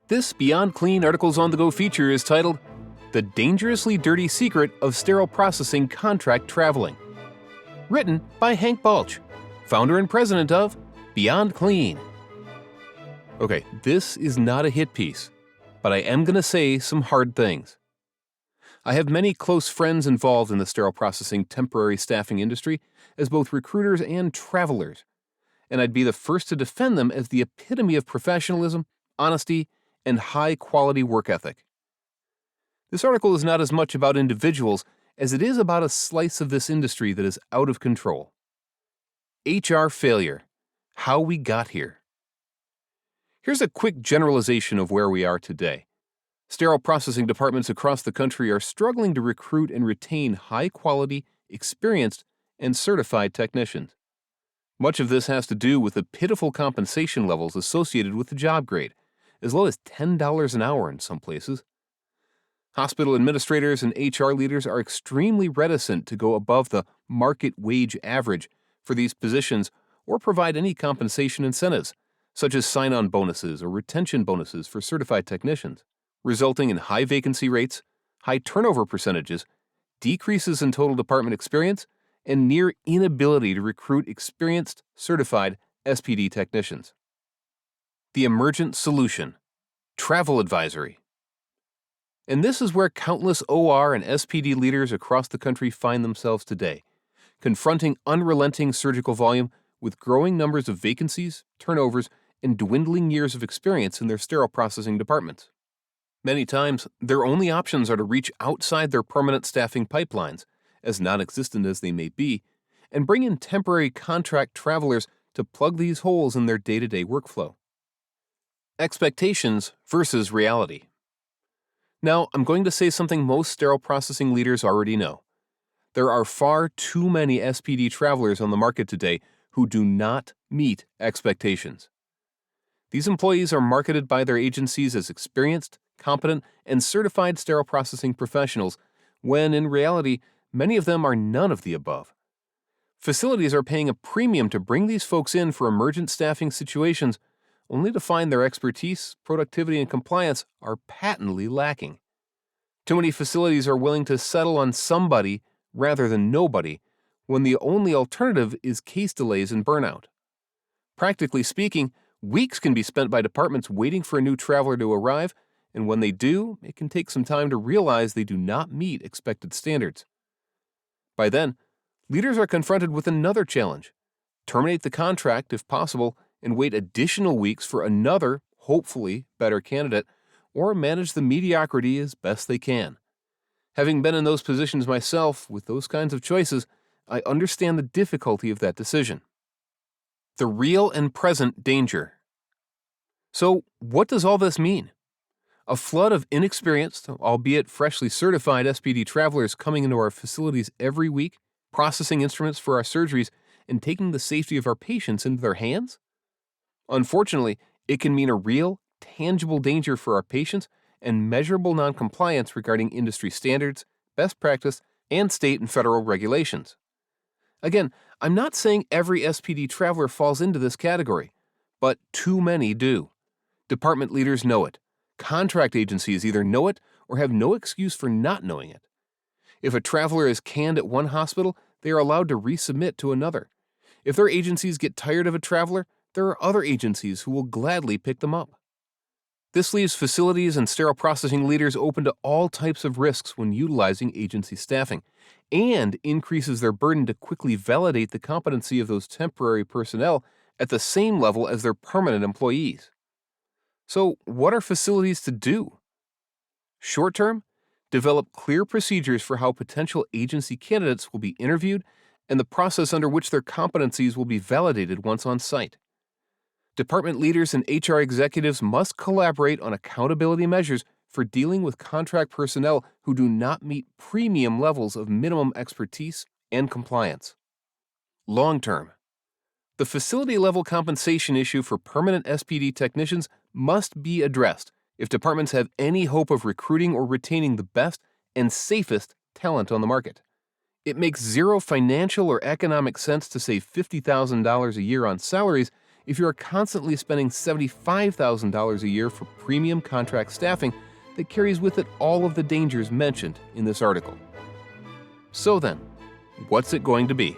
This Beyond Clean Articles on the Go feature is titled, The Dangerously Dirty Secret of Sterile Processing Contract Traveling. Written by Hank Balch, founder and president of Beyond Clean. Okay, this is not a hit piece, but I am going to say some hard things. I have many close friends involved in the sterile processing temporary staffing industry as both recruiters and travelers, and I'd be the first to defend them as the epitome of professionalism, honesty, and high-quality work ethic. This article is not as much about individuals as it is about a slice of this industry that is out of control. HR failure. How we got here. Here's a quick generalization of where we are today. Sterile processing departments across the country are struggling to recruit and retain high-quality, experienced, and certified technicians. Much of this has to do with the pitiful compensation levels associated with the job grade, as low as $10 an hour in some places. Hospital administrators and HR leaders are extremely reticent to go above the market wage average for these positions or provide any compensation incentives, such as sign-on bonuses or retention bonuses for certified technicians, resulting in high vacancy rates, high turnover percentages, decreases in total department experience, and near inability to recruit experienced, certified SPD technicians. The emergent solution: travel advisory. And this is where countless OR and SPD leaders across the country find themselves today, confronting unrelenting surgical volume with growing numbers of vacancies, turnovers, and dwindling years of experience in their sterile processing departments. Many times, their only options are to reach outside their permanent staffing pipelines, as non-existent as they may be, and bring in temporary contract travelers to plug these holes in their day-to-day workflow. Expectations versus reality. Now, I'm going to say something most sterile processing leaders already know. There are far too many SPD travelers on the market today who do not meet expectations. These employees are marketed by their agencies as experienced, competent, and certified sterile processing professionals, when in reality, many of them are none of the above. Facilities are paying a premium to bring these folks in for emergent staffing situations, only to find their expertise, productivity, and compliance are patently lacking. Too many facilities are willing to settle on somebody rather than nobody, when the only alternative is case delays and burnout. Practically speaking, weeks can be spent by departments waiting for a new traveler to arrive, and when they do, it can take some time to realize they do not meet expected standards. By then, leaders are confronted with another challenge: terminate the contract if possible and wait additional weeks for another, hopefully better candidate, or manage the mediocrity as best they can. Having been in those positions myself with those kinds of choices, I understand the difficulty of that decision. The real and present danger. So, what does all this mean? A flood of inexperienced, albeit freshly certified SPD travelers coming into our facilities every week, processing instruments for our surgeries, and taking the safety of our patients into their hands? Unfortunately, it can mean a real, tangible danger for our patients and measurable noncompliance regarding industry standards, best practice, and state and federal regulations. Again, I'm not saying every SPD traveler falls into this category, but too many do. Department leaders know it. Contract agencies either know it or have no excuse for not knowing it. If a traveler is canned at one hospital, they are allowed to resubmit to another. If their agencies get tired of a traveler, there are other agencies who will gladly pick them up. This leaves facilities and sterile processing leaders open to all types of risks when utilizing agency staffing, and increases their burden to quickly validate the competency of those temporary personnel at the same level as their permanent employees. So, what are facilities to do? Short term, develop clear procedures for how potential agency candidates will be interviewed and the process under which their competencies will be validated once on site. Department leaders and HR executives must collaborate on accountability measures for dealing with contract personnel who do not meet premium levels of minimum expertise and compliance. Long term, the facility-level compensation issue for permanent SPD technicians must be addressed if departments have any hope of recruiting or retaining the best and safest talent on the market. It makes zero financial or economic sense to save $50,000 a year on salaries if you are constantly spending $75,000 a year for premium contract staffing that carries with it all of the dangers mentioned in this article. So then, what's it going to be?